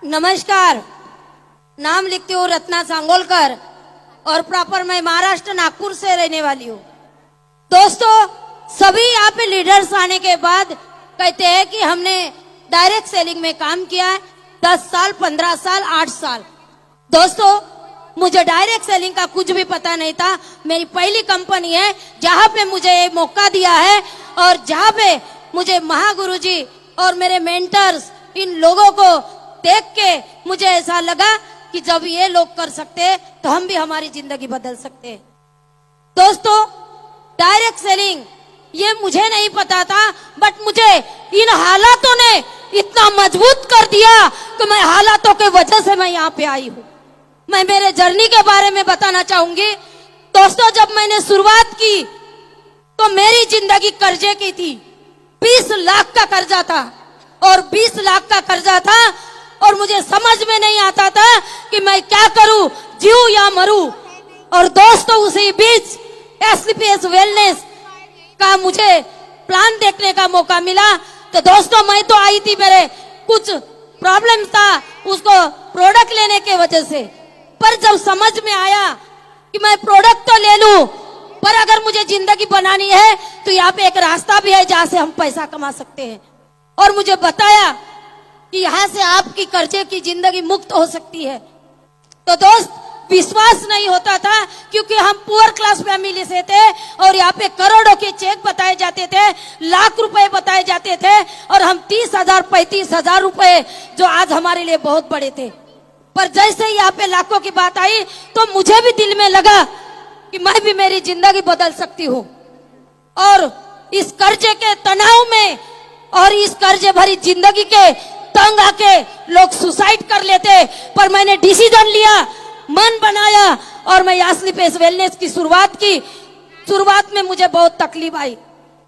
नमस्कार। नाम लिखती हूँ रत्ना सांगोलकर और प्रॉपर मैं महाराष्ट्र नागपुर से रहने वाली हूँ। दोस्तों, सभी यहाँ पे लीडर्स आने के बाद कहते हैं कि हमने डायरेक्ट सेलिंग में काम किया है 10 साल, 15 साल, 8 साल। दोस्तों, मुझे डायरेक्ट सेलिंग का कुछ भी पता नहीं था। मेरी पहली कंपनी है जहाँ पे मुझे ये मौका दिया है और जहाँ पे मुझे महागुरु जी और मेरे मेंटर्स इन लोगों को देख के मुझे ऐसा लगा कि जब ये लोग कर सकते हैं तो हम भी हमारी जिंदगी बदल सकते हैं। दोस्तों, डायरेक्ट सेलिंग ये मुझे नहीं पता था, बट मुझे इन हालातों ने इतना मजबूत कर दिया कि मैं हालातों के वजह से मैं यहाँ पे आई हूँ। मैं मेरे जर्नी के बारे में बताना चाहूंगी। दोस्तों, जब मैंने शुरुआत की तो मेरी जिंदगी कर्जे की थी। 20 लाख का कर्जा था और 20 लाख का कर्जा था और मुझे समझ में नहीं आता था कि मैं क्या करूं, जीऊं या मरूं। और दोस्तों, उसी बीच एसलीपीएस वेलनेस का मुझे प्लान देखने का मौका मिला। तो दोस्तों, मैं तो आई थी, मेरे कुछ प्रॉब्लम था उसको प्रोडक्ट लेने के वजह से, पर जब समझ में आया कि मैं प्रोडक्ट तो ले लूं, पर अगर मुझे जिंदगी बनानी है तो यहाँ पे एक रास्ता भी है जहाँ से हम पैसा कमा सकते हैं। और मुझे बताया कि यहाँ से आपकी कर्जे की जिंदगी मुक्त हो सकती है। तो दोस्त, विश्वास नहीं होता था क्योंकि हम पुअर क्लास फैमिली से थे और यहाँ पे करोड़ों के चेक बताए जाते थे, लाख रुपए बताए जाते थे और हम 30,000 35,000 रुपए जो आज हमारे लिए बहुत बड़े थे। पर जैसे ही यहाँ पे लाखों की बात आई तो मुझे भी दिल में लगा कि मैं भी मेरी जिंदगी बदल सकती हूँ। और इस कर्जे के तनाव में और इस कर्जे भरी जिंदगी के तंग आके लोग सुसाइड कर लेते, पर मैंने डिसीजन लिया, मन बनाया और मैं एसलीपीएस वेलनेस की शुरुआत की। शुरुआत में मुझे बहुत तकलीफ आई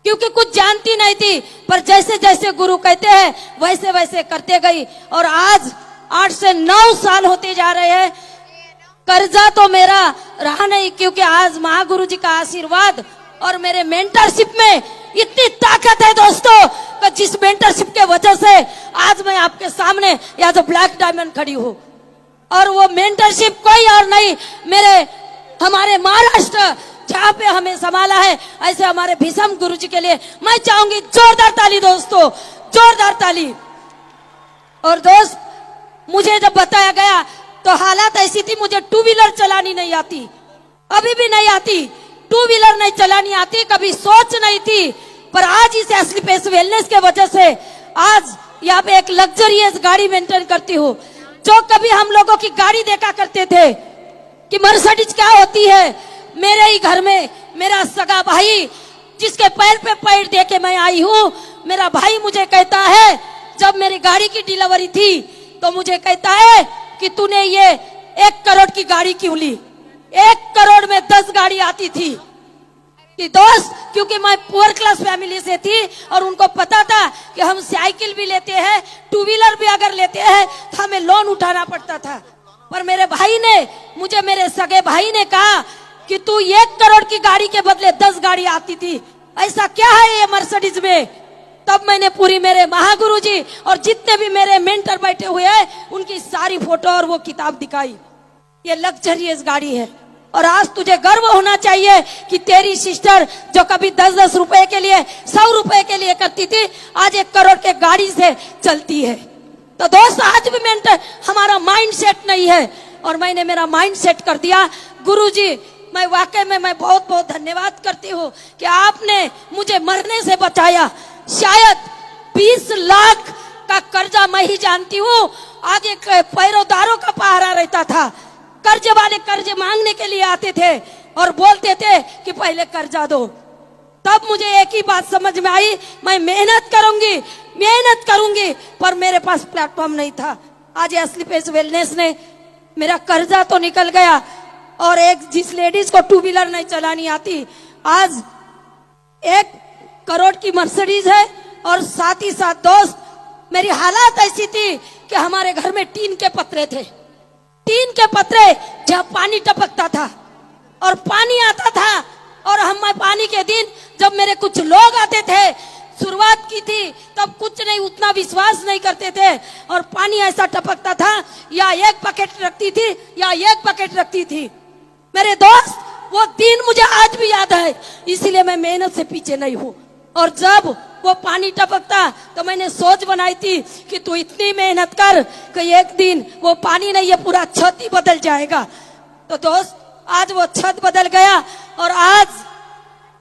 क्योंकि कुछ जानती नहीं थी, पर जैसे जैसे गुरु कहते हैं वैसे वैसे करते गई और आज 8 से 9 साल होते जा रहे हैं। कर्जा तो मेरा रहा नहीं क्योंकि आज महागुरु जी का आशीर्वाद और मेरे मेंटरशिप में इतनी ताकत है दोस्तों, कि जिस मेंटरशिप के वजह से आज मैं आपके सामने या तो ब्लैक डायमंड खड़ी हूँ। और वो मेंटरशिप कोई और नहीं, हमारे महाराष्ट्र जहाँ पे हमें संभाला है, ऐसे हमारे भीष्म गुरु जी के लिए मैं चाहूंगी जोरदार ताली दोस्तों, जोरदार ताली। और दोस्त, मुझे जब बताया गया तो हालात ऐसी थी, मुझे 2 व्हीलर चलानी नहीं आती, अभी भी नहीं आती, 2 व्हीलर नहीं चलानी आती, कभी सोच नहीं थी। पर आज इस एसलीपीएस वेलनेस के वजह से आज यहाँ पे एक लग्जरियस गाड़ी मेंटेन करती हूँ। जो कभी हम लोगों की गाड़ी देखा करते थे कि मर्सिडीज क्या होती है, मेरे ही घर में मेरा सगा भाई जिसके पैर पे पैर दे के मैं आई हूँ, मेरा भाई मुझे कहता है, जब मेरी गाड़ी की डिलीवरी थी तो मुझे कहता है कि तूने ये 1 करोड़ की गाड़ी क्यों ली। 1 करोड़ में 10 गाड़ी आती थी कि दोस्त, क्योंकि मैं पुअर क्लास फैमिली से थी और उनको पता था कि हम साइकिल भी लेते हैं, 2 व्हीलर भी अगर लेते हैं तो हमें लोन उठाना पड़ता था। पर मेरे भाई ने मुझे, मेरे सगे भाई ने कहा कि तू 1 करोड़ की गाड़ी के बदले 10 गाड़ी आती थी, ऐसा क्या है ये मर्सिडीज में। तब मैंने पूरी मेरे महागुरु जी और जितने भी मेरे मेंटर बैठे हुए हैं उनकी सारी फोटो और वो किताब दिखाई। ये लग्जरियस गाड़ी है और आज तुझे गर्व होना चाहिए कि तेरी सिस्टर जो कभी 10-10 रुपए के लिए, 100 रुपए के लिए करती थी, आज 1 करोड़ के गाड़ी से चलती है। तो दोस्त, आज भी हमारा माइंड सेट नहीं है और मैंने मेरा माइंड सेट कर दिया। गुरुजी, मैं वाकई में मैं बहुत बहुत धन्यवाद करती हूँ कि आपने मुझे मरने से बचाया। शायद 20 लाख का कर्जा मैं ही जानती हूँ, आगे पैरोदारों का पहरा रहता था। कर्जे वाले कर्जे मांगने के लिए आते थे और बोलते थे कि पहले कर्जा दो। तब मुझे एक ही बात समझ में आई, मैं मेहनत करूंगी, पर मेरे पास प्लेटफॉर्म नहीं था। आज एसलीपीएस वेलनेस ने मेरा कर्जा तो निकल गया और एक जिस लेडीज को 2 व्हीलर नहीं चलानी आती, आज 1 करोड़ की मर्सिडीज है। और साथ ही साथ दोस्त, मेरी हालात ऐसी थी कि हमारे घर में टीन के पत्रे थे, टीन के पत्रे जब पानी टपकता था और पानी आता था और हम पानी के दिन जब मेरे कुछ लोग आते थे शुरुआत की थी तब कुछ नहीं, उतना विश्वास नहीं करते थे और पानी ऐसा टपकता था, या एक बकेट रखती थी या एक बकेट रखती थी। मेरे दोस्त, वो दिन मुझे आज भी याद है, इसीलिए मैं मेहनत से पीछे नहीं हूँ। और जब वो पानी टपकता तो मैंने सोच बनाई थी कि तू इतनी मेहनत कर कि एक दिन वो पानी नहीं, ये पूरा छत ही बदल जाएगा। तो दोस्त, आज वो छत बदल गया और आज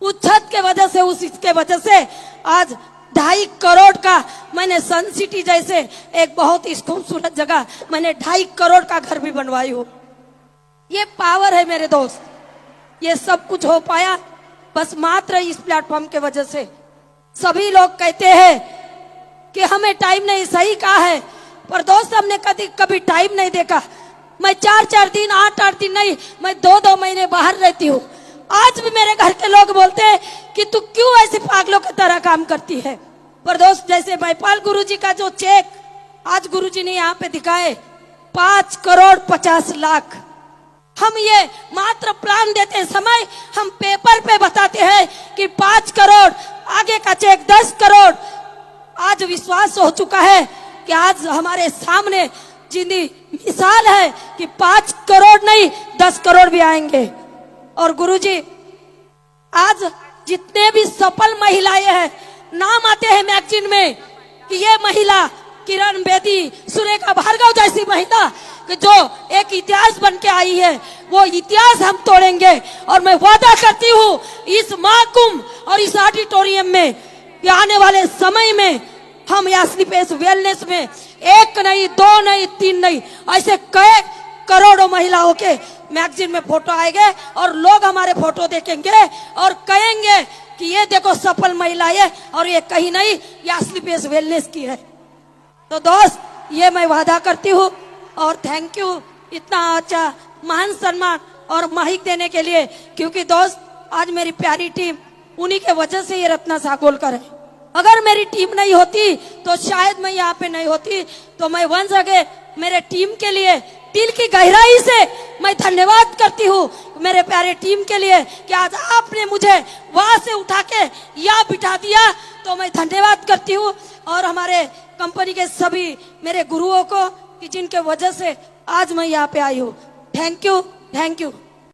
उस छत के वजह से, उस इसके वजह से आज 2.5 करोड़ का मैंने सन सिटी जैसे एक बहुत ही खूबसूरत जगह मैंने 2.5 करोड़ का घर भी बनवाई हूँ। ये पावर है मेरे दोस्त, ये सब कुछ हो पाया बस मात्र इस प्लेटफॉर्म के वजह से। सभी लोग कहते हैं कि हमें टाइम नहीं, सही कहा है, पर दोस्त हमने कभी टाइम नहीं देखा। मैं 4-4 दिन, 8-8 दिन नहीं, मैं 2-2 महीने बाहर रहती हूँ। आज भी मेरे घर के लोग बोलते हैं कि तू क्यों ऐसे पागलों की तरह काम करती है। पर दोस्त, जैसे महिपाल गुरुजी का जो चेक आज गुरुजी ने यहाँ पे दिखाए, 5 करोड़ 50 लाख, हम ये मात्र प्लान देते समय हम पेपर पे बताते हैं कि 5 करोड़, आगे का चेक 10 करोड़। आज विश्वास हो चुका है कि आज हमारे सामने जिंदी मिसाल है कि 5 करोड़ नहीं 10 करोड़ भी आएंगे। और गुरुजी, आज जितने भी सफल महिलाएं हैं, नाम आते हैं मैगजीन में कि ये महिला किरण बेदी, सुरेखा भार्गव जैसी महिला कि जो एक इतिहास बन के आई है, वो इतिहास हम तोड़ेंगे। और मैं वादा करती हूँ इस महाकुंभ और इस ऑडिटोरियम में कि आने वाले समय में हम स्लीपेस वेलनेस में 1 नहीं, 2 नहीं, 3 नहीं, ऐसे कई करोड़ों महिलाओं के मैगजीन में फोटो आएंगे और लोग हमारे फोटो देखेंगे और कहेंगे कि ये देखो सफल महिलाएं, और ये कहीं नहीं, ये स्लीपेस वेलनेस की है। तो दोस्त, ये मैं वादा करती हूँ। और थैंक यू इतना अच्छा महान सम्मान और माहिक देने के लिए, क्योंकि दोस्त आज मेरी प्यारी टीम, उन्हीं के वजह से ये रत्ना सागोलकर है। अगर मेरी टीम नहीं होती तो शायद मैं यहाँ पे नहीं होती। तो मैं वंस अगेन मेरे टीम के लिए दिल की गहराई से मैं धन्यवाद करती हूँ मेरे प्यारे टीम के लिए कि आज आपने मुझे वहां से उठा के यहाँ बिठा दिया। तो मैं धन्यवाद करती हूँ और हमारे कंपनी के सभी मेरे गुरुओं को कि जिनके वजह से आज मैं यहाँ पे आई हूँ। Thank you, thank you.